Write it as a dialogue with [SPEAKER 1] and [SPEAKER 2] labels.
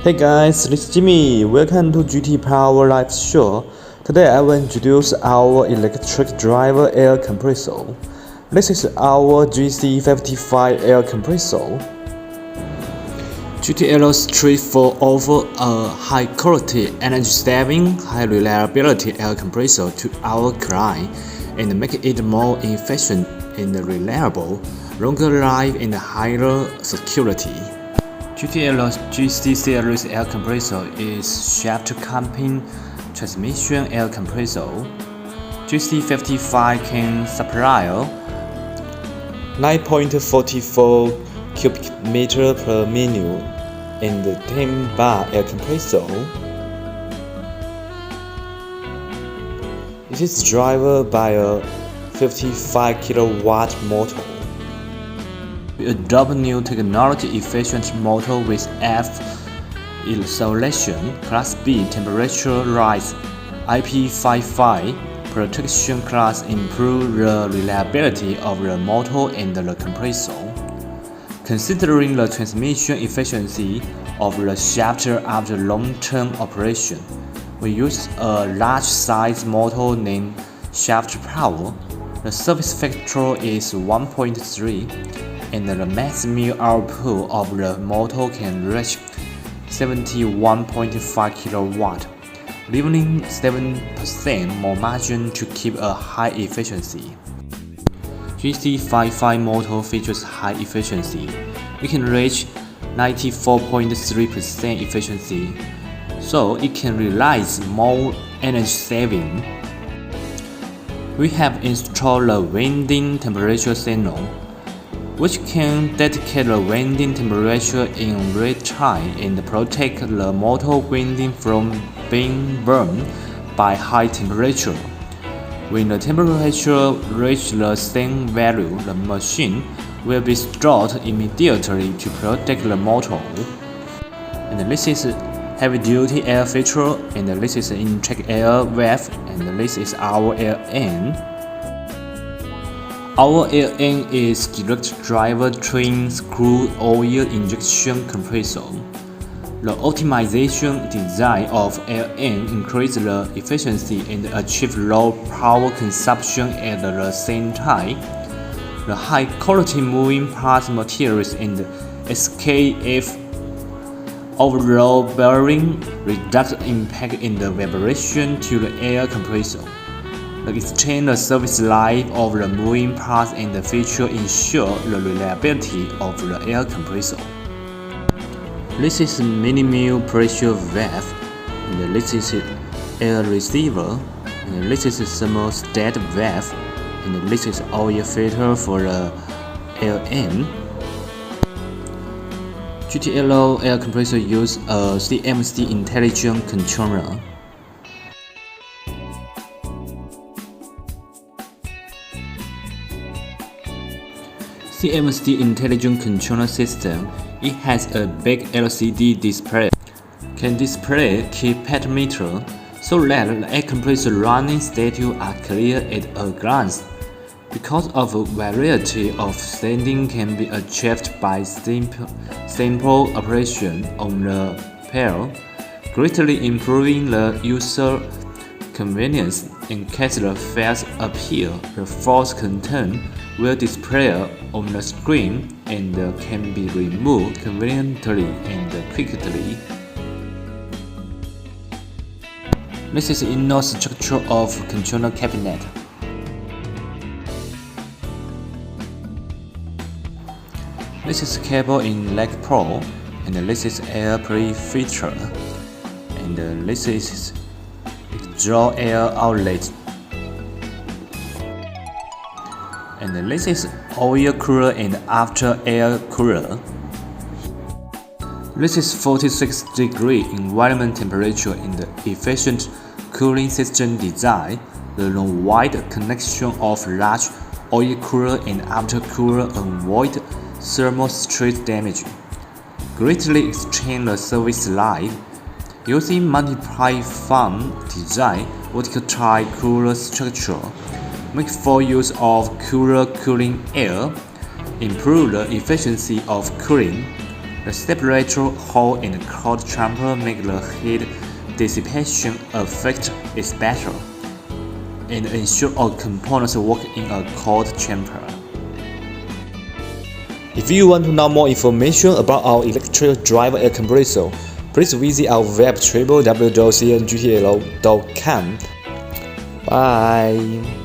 [SPEAKER 1] Hey guys, this is Jimmy. Welcome to GT Power Live Show. Today I will introduce our electric driver air compressor. This is our GC55 air compressor. GTL strives for offer a high quality, energy saving, high reliability air compressor to our client and make it more efficient and reliable, longer life and higher security. GTL's GC series air compressor is shaft camping transmission air compressor. GC55 can supply 9.44 cubic meter per minute in the 10 bar air compressor. It is driven by a 55 kilowatt motor. We adopt new technology-efficient motor with F isolation, Class B temperature rise, IP55 protection class improve the reliability of the motor and the compressor. Considering the transmission efficiency of the shaft after long-term operation, we use a large-size motor named shaft power. The service factor is 1.3. and the maximum output of the motor can reach 71.5 kW, leaving 7% more margin to keep a high efficiency. GC55 motor features high efficiency. It can reach 94.3% efficiency, so it can realize more energy saving. We have installed a winding temperature signal, which can detect the winding temperature in real time and protect the motor winding from being burned by high temperature. When the temperature reaches the same value, the machine will be stopped immediately to protect the motor. And this is heavy-duty air filter, and this is intake air valve, and this is our air end. Our air end is direct driver twin screw oil injection compressor. The optimization design of air end increases the efficiency and achieves low power consumption at the same time. The high-quality moving parts materials and SKF overall bearing reduce impact in the vibration to the air compressor. The extended service life of the moving parts and the feature ensure the reliability of the air compressor. This is minimal pressure valve, and this is air receiver, and this is thermostat valve, and this is oil filter for the air end. GTL air compressor uses a CMC intelligent controller. CMC Intelligent Controller System. It has a big LCD display, can display key parameters so that the air compressor running status are clear at a glance. Because of a variety of settings can be achieved by simple operation on the panel, greatly improving the user convenience. In case the fails appear, the false content will display on the screen and can be removed conveniently and quickly. This is the inner structure of controller cabinet. This is cable in leg pro, and this is air pre-filter, and this is exhaust air outlet, and this is oil cooler and after air cooler. This is 46-degree environment temperature and efficient cooling system design. The wide connection of large oil cooler and after cooler avoid thermal stress damage, greatly extend the service life. Using multiple fan design, vertical tie cooler structure, make full use of cooler cooling air, improve the efficiency of cooling, The separator hole in the cold chamber make the heat dissipation effect is better, and ensure all components work in a cold chamber. If you want to know more information about our electric driver air compressor, please visit our web www.cngtl.com. Bye.